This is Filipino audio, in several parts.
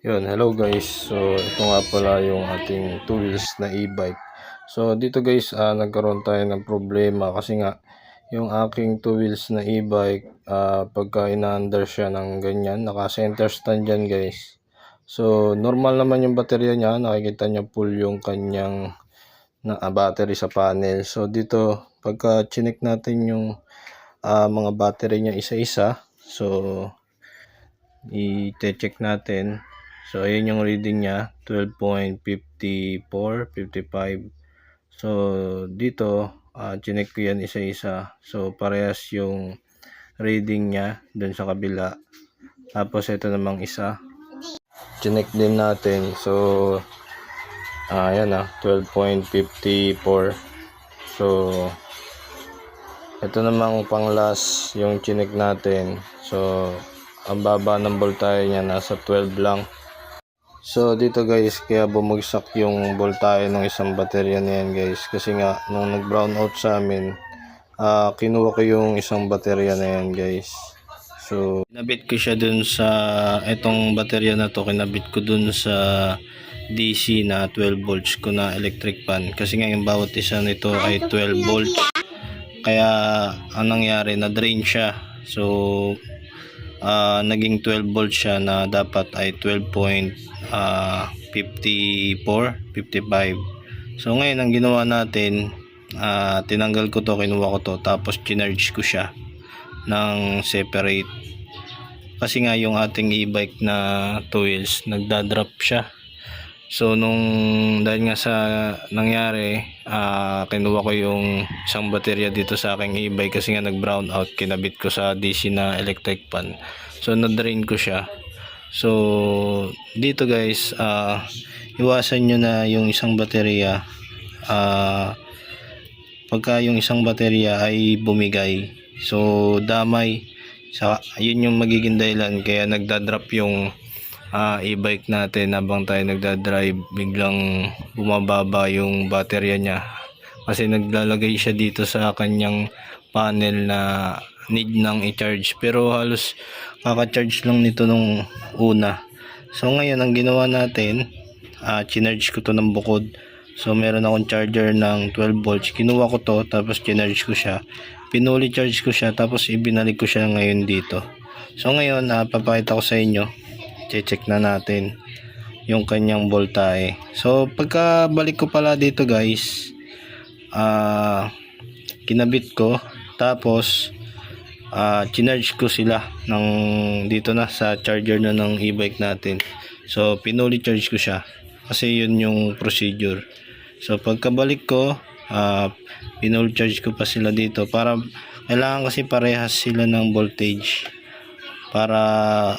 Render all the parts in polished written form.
Yun, hello guys. So, ito nga pala yung ating two wheels na e-bike. So, dito guys, nagkaroon tayo ng problema kasi nga yung aking two wheels na e-bike, pagka ina-under siya ng ganyan, naka-center stand dyan guys. So, normal naman yung baterya niya, nakikita niya full yung kanyang battery sa panel. So, dito, pagka chinek natin yung mga battery niya isa-isa, so i-check natin. So ayun yung reading niya, 12.54, 55. So dito chinek ko yan isa-isa. So parehas yung reading niya dun sa kabila. Tapos ito namang isa, chinek din natin. So ayan 12.54. So ito namang pang last yung chinek natin. So ang baba ng voltahe niya nasa 12 lang. So dito guys, kaya bumagsak yung voltahe ng isang baterya na yan guys, kasi nga nung nag brown out sa amin, kinuha ko yung isang baterya na yan guys. So kinabit ko siya dun sa etong baterya na to, kinabit ko dun sa DC na 12 volts ko na electric fan, kasi nga yung bawat isa nito ay 12 volts. Kaya ang nangyari, na drain siya. So naging 12 volts siya na dapat ay 12.54, 55. So ngayon ang ginawa natin, tinanggal ko to, kinuha ko to, tapos chinarge ko siya ng separate, kasi nga yung ating e-bike na two wheels nagdadrop siya. So dahil nga sa nangyari, kinuha ko yung isang baterya dito sa aking e-bike, kasi nga nag brown out, kinabit ko sa DC na electric fan. So na-drain ko siya. So dito guys, iwasan nyo na yung isang baterya, pagka yung isang baterya ay bumigay, so damay, yun yung magiging dahilan kaya nagdadrop yung e-bike natin. Habang tayo nagdadrive, biglang bumababa yung baterya niya, kasi naglalagay siya dito sa kanyang panel na need nang i-charge, pero halos kaka-charge lang nito nung una. So ngayon ang ginawa natin, chinarge ko to ng bukod. So meron akong charger ng 12 volts, kinuha ko to, tapos chinarge ko siya, pinuli charge ko siya, tapos ibinalik ko siya ngayon dito. So ngayon papakita ko sa inyo, check na natin yung kanyang voltahe. So pagka balik ko pala dito guys, kinabit ko, tapos chinarge ko sila ng dito na sa charger na ng e-bike natin. So pinuli charge ko siya, kasi yun yung procedure. So pagkabalik ko, pinuli charge ko pa sila dito, para kailangan kasi parehas sila ng voltage para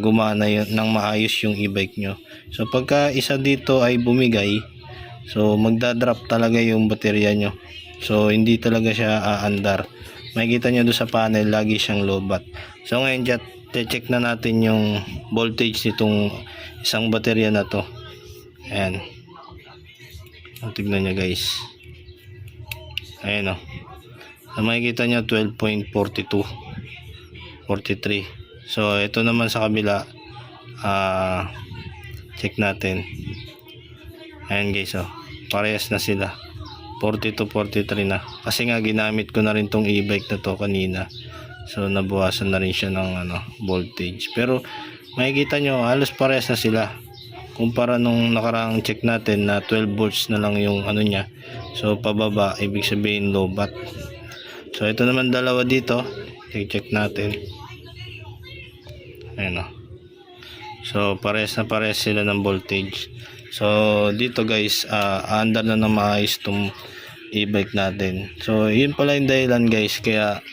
gumana yun ng maayos yung e-bike nyo. So pagka isa dito ay bumigay, so magdadrop talaga yung baterya nyo. So hindi talaga siya aandar. Makikita nyo doon sa panel, lagi siyang lobat. So ngayon check na natin yung voltage nitong isang baterya na to. Ayan, tignan nyo guys. Ayan so makikita nyo 12.42, 43. So ito naman sa kabila, check natin. Ayan guys, parehas na sila, 42, 43 na, kasi nga ginamit ko na rin tong e-bike na to kanina. So nabawasan na rin siya ng voltage, pero makikita nyo halos parehas na sila kumpara nung nakaraang check natin na 12 volts na lang yung niya. So pababa, ibig sabihin low bat. So ito naman dalawa dito, check natin. Ayan so parehas na parehas sila ng voltage. So dito guys, andar na ng maayos tong e-bike natin. So yun pala yung dahilan guys, kaya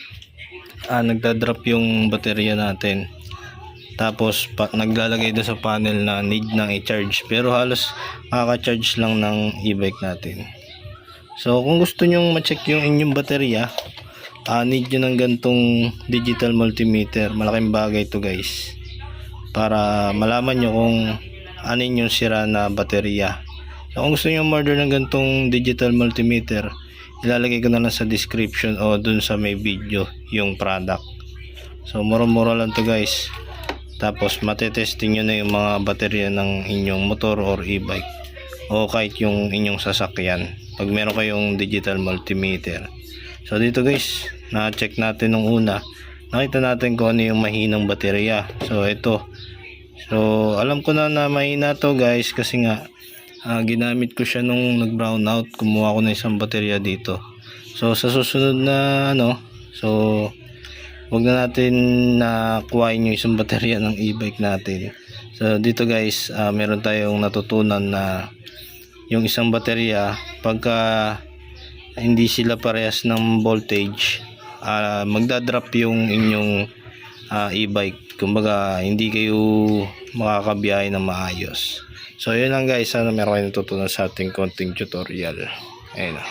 nagdadrop yung baterya natin, tapos naglalagay doon sa panel na need nang i-charge, pero halos makaka-charge lang ng e-bike natin. So kung gusto nyong ma-check yung inyong baterya, need nyo ng gantong digital multimeter. Malaking bagay to guys, para malaman nyo kung anin yung sira na baterya. So kung gusto nyo order ng gantong digital multimeter, ilalagay ko na lang sa description o dun sa may video yung product. So mura-mura lang to guys. Tapos matetesting nyo na yung mga baterya ng inyong motor or e-bike o kahit yung inyong sasakyan pag meron kayong digital multimeter. So dito guys, na-check natin nung una, nakita natin kung ano yung mahinang baterya. So ito, so alam ko na mahina to guys kasi nga ginamit ko siya nung nag-brown out. Kumuha ko na isang baterya dito. So sa susunod na so wag na natin na kuhain yung isang baterya ng e-bike natin. So dito guys, meron tayong natutunan na yung isang baterya pagka hindi sila parehas ng voltage, magdadrop yung inyong e-bike. Kumbaga hindi kayo makakabiyahe ng maayos. So yun lang guys, sana meron kayong natutunan sa ating konting tutorial. Ayun.